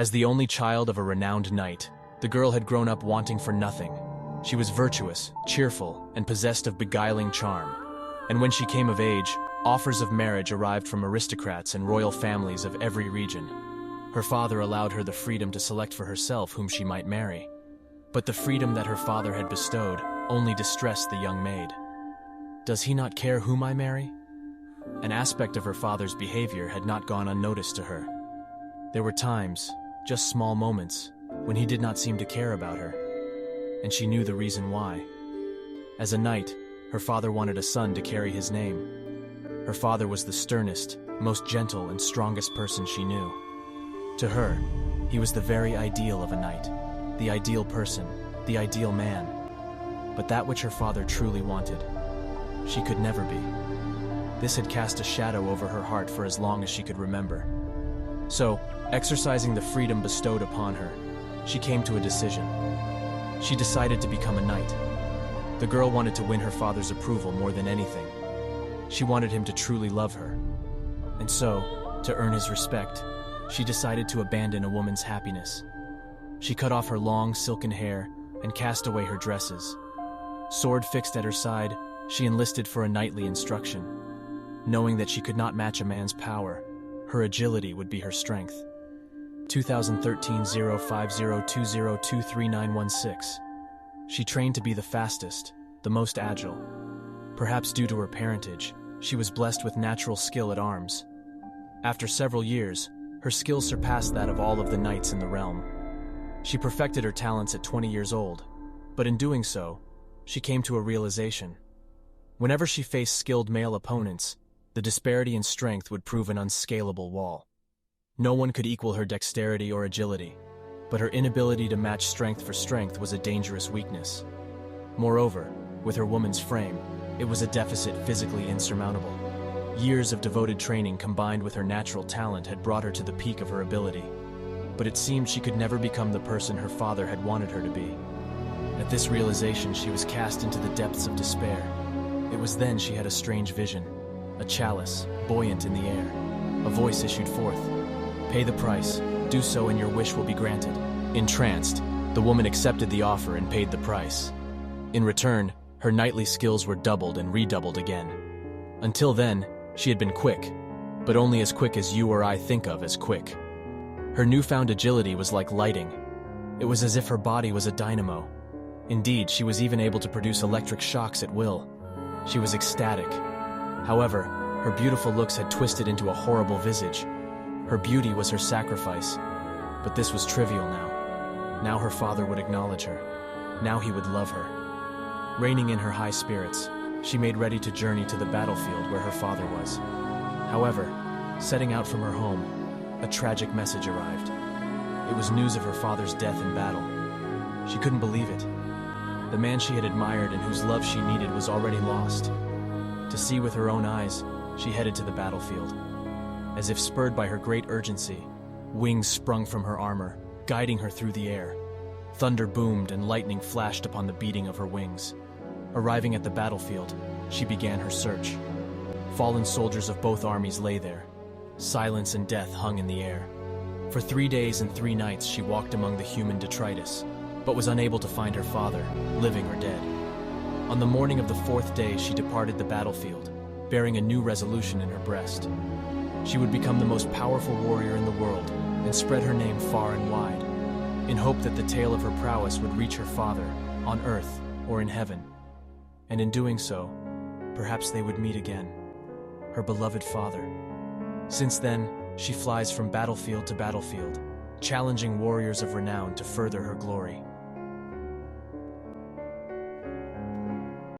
As the only child of a renowned knight, the girl had grown up wanting for nothing. She was virtuous, cheerful, and possessed of beguiling charm. And when she came of age, offers of marriage arrived from aristocrats and royal families of every region. Her father allowed her the freedom to select for herself whom she might marry. But the freedom that her father had bestowed only distressed the young maid. "Does he not care whom I marry?" An aspect of her father's behavior had not gone unnoticed to her. There were times, just small moments, when he did not seem to care about her. And she knew the reason why. As a knight, her father wanted a son to carry his name. Her father was the sternest, most gentle, and strongest person she knew. To her, he was the very ideal of a knight, the ideal person, the ideal man. But that which her father truly wanted, she could never be. This had cast a shadow over her heart for as long as she could remember. So, exercising the freedom bestowed upon her, she came to a decision. She decided to become a knight. The girl wanted to win her father's approval more than anything. She wanted him to truly love her. And so, to earn his respect, she decided to abandon a woman's happiness. She cut off her long, silken hair and cast away her dresses. Sword fixed at her side, she enlisted for a knightly instruction. Knowing that she could not match a man's power, her agility would be her strength. 2013-05020239116. She trained to be the fastest, the most agile. Perhaps due to her parentage, she was blessed with natural skill at arms. After several years, her skills surpassed that of all of the knights in the realm. She perfected her talents at 20 years old, but in doing so, she came to a realization. Whenever she faced skilled male opponents, the disparity in strength would prove an unscalable wall. No one could equal her dexterity or agility, but her inability to match strength for strength was a dangerous weakness. Moreover, with her woman's frame, it was a deficit physically insurmountable. Years of devoted training combined with her natural talent had brought her to the peak of her ability. But it seemed she could never become the person her father had wanted her to be. At this realization, she was cast into the depths of despair. It was then she had a strange vision. A chalice, buoyant in the air. A voice issued forth. "Pay the price. Do so and your wish will be granted." Entranced, the woman accepted the offer and paid the price. In return, her knightly skills were doubled and redoubled again. Until then, she had been quick, but only as quick as you or I think of as quick. Her newfound agility was like lighting. It was as if her body was a dynamo. Indeed, she was even able to produce electric shocks at will. She was ecstatic. However, her beautiful looks had twisted into a horrible visage. Her beauty was her sacrifice, but this was trivial now. Now her father would acknowledge her. Now he would love her. Reigning in her high spirits, she made ready to journey to the battlefield where her father was. However, setting out from her home, a tragic message arrived. It was news of her father's death in battle. She couldn't believe it. The man she had admired and whose love she needed was already lost. To see with her own eyes, she headed to the battlefield. As if spurred by her great urgency, wings sprung from her armor, guiding her through the air. Thunder boomed and lightning flashed upon the beating of her wings. Arriving at the battlefield, she began her search. Fallen soldiers of both armies lay there. Silence and death hung in the air. For 3 days and 3 nights she walked among the human detritus, but was unable to find her father, living or dead. On the morning of the 4th day, she departed the battlefield, bearing a new resolution in her breast. She would become the most powerful warrior in the world and spread her name far and wide, in hope that the tale of her prowess would reach her father, on earth or in heaven. And in doing so, perhaps they would meet again, her beloved father. Since then, she flies from battlefield to battlefield, challenging warriors of renown to further her glory.